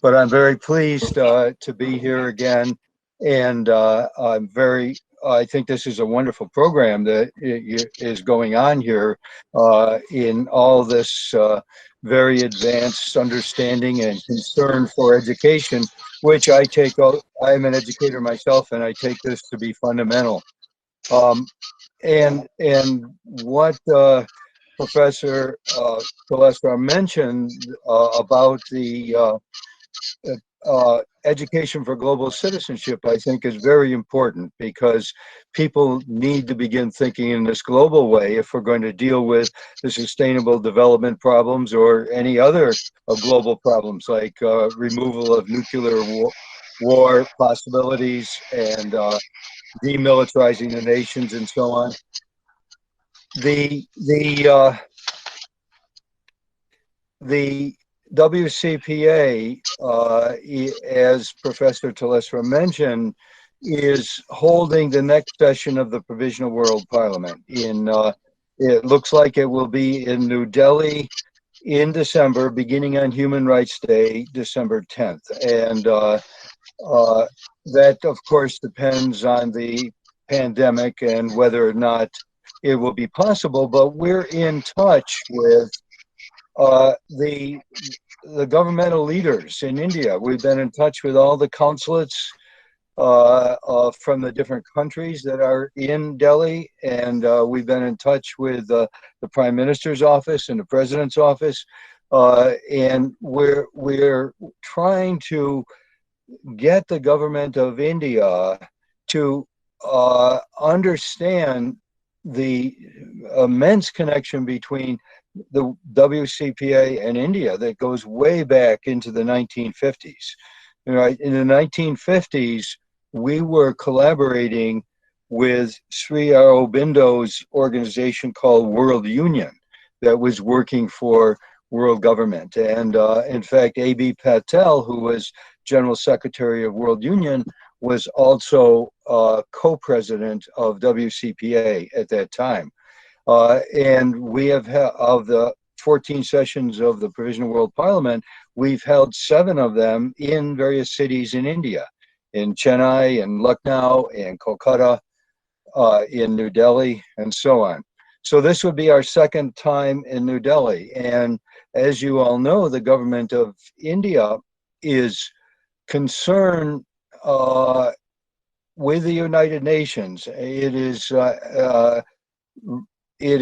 but I'm very pleased to be here again, and I think this is a wonderful program that is going on here in all this very advanced understanding and concern for education, which I'm an educator myself, and I take this to be fundamental. Um, and what Professor Gillespie mentioned about the education for global citizenship, I think, is very important because people need to begin thinking in this global way if we're going to deal with the sustainable development problems or any other global problems like removal of nuclear war possibilities and demilitarizing the nations and so on. The WCPA, as Professor Telesra mentioned, is holding the next session of the Provisional World Parliament. It looks like it will be in New Delhi in December, beginning on Human Rights Day, December 10th. And that, of course, depends on the pandemic and whether or not it will be possible. But we're in touch with uh, the the governmental leaders in India. We've been in touch with all the consulates from the different countries that are in Delhi, and we've been in touch with the Prime Minister's office and the President's office, and we're trying to get the government of India to understand the immense connection between the WCPA and India that goes way back into the 1950s. Right? In the 1950s, we were collaborating with Sri Aurobindo's organization called World Union that was working for world government. And in fact, A.B. Patel, who was General Secretary of World Union, was also co-president of WCPA at that time. And we have, of the 14 sessions of the Provisional World Parliament, we've held 7 of them in various cities in India, in Chennai, in Lucknow, in Kolkata, in New Delhi, and so on. So this would be our second time in New Delhi. And as you all know, the government of India is concerned with the United Nations. It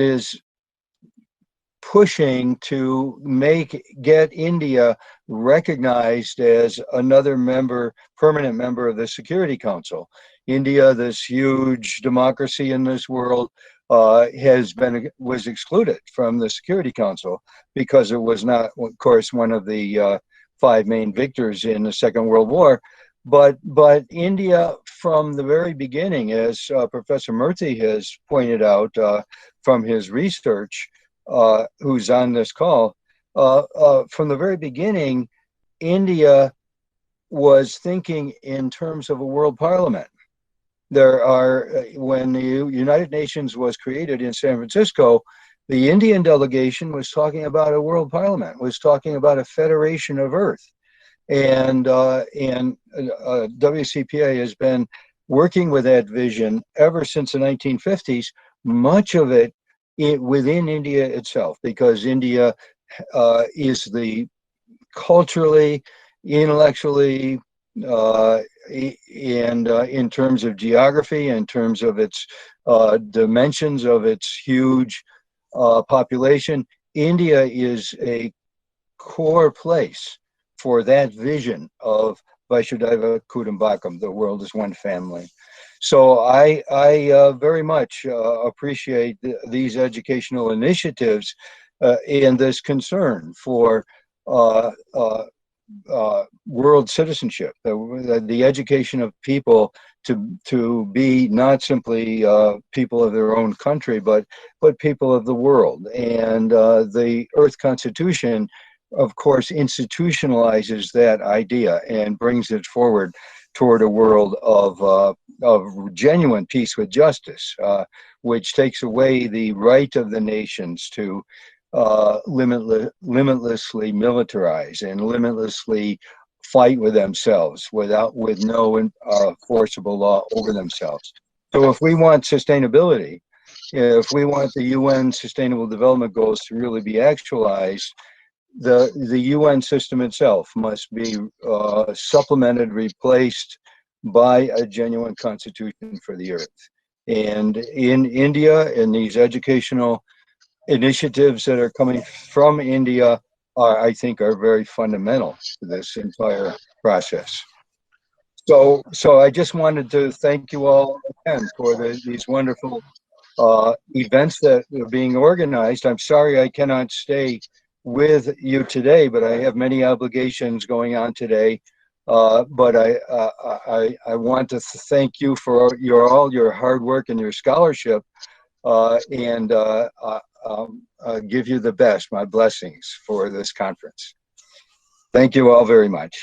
is pushing to get India recognized as another permanent member of the Security Council. India, this huge democracy in this world, was excluded from the Security Council because it was not, of course, one of the 5 main victors in the Second World War. But India, from the very beginning, as Professor Murthy has pointed out from his research, who's on this call, from the very beginning, India was thinking in terms of a world parliament. When the United Nations was created in San Francisco, the Indian delegation was talking about a world parliament, was talking about a federation of Earth. And WCPA has been working with that vision ever since the 1950s, much of it within India itself, because India is the culturally, intellectually, and in terms of geography, in terms of its dimensions of its huge population, India is a core place for that vision of Vaisudhaiva Kutumbakam, the world is one family. So I very much appreciate these educational initiatives and this concern for world citizenship, the education of people to be not simply people of their own country, but people of the world. And the Earth Constitution, of course, institutionalizes that idea and brings it forward toward a world of genuine peace with justice, which takes away the right of the nations to limitlessly militarize and limitlessly fight with themselves with no forcible law over themselves. So if we want sustainability, if we want the UN Sustainable Development Goals to really be actualized, the UN system itself must be supplemented, replaced by a genuine constitution for the earth. And in India, in these educational initiatives that are coming from India, I think, are very fundamental to this entire process. So I just wanted to thank you all again for these wonderful events that are being organized. I'm sorry I cannot stay with you today, but I have many obligations going on today. But I want to thank you for all your hard work and your scholarship, and give you the best, my blessings for this conference. Thank you all very much.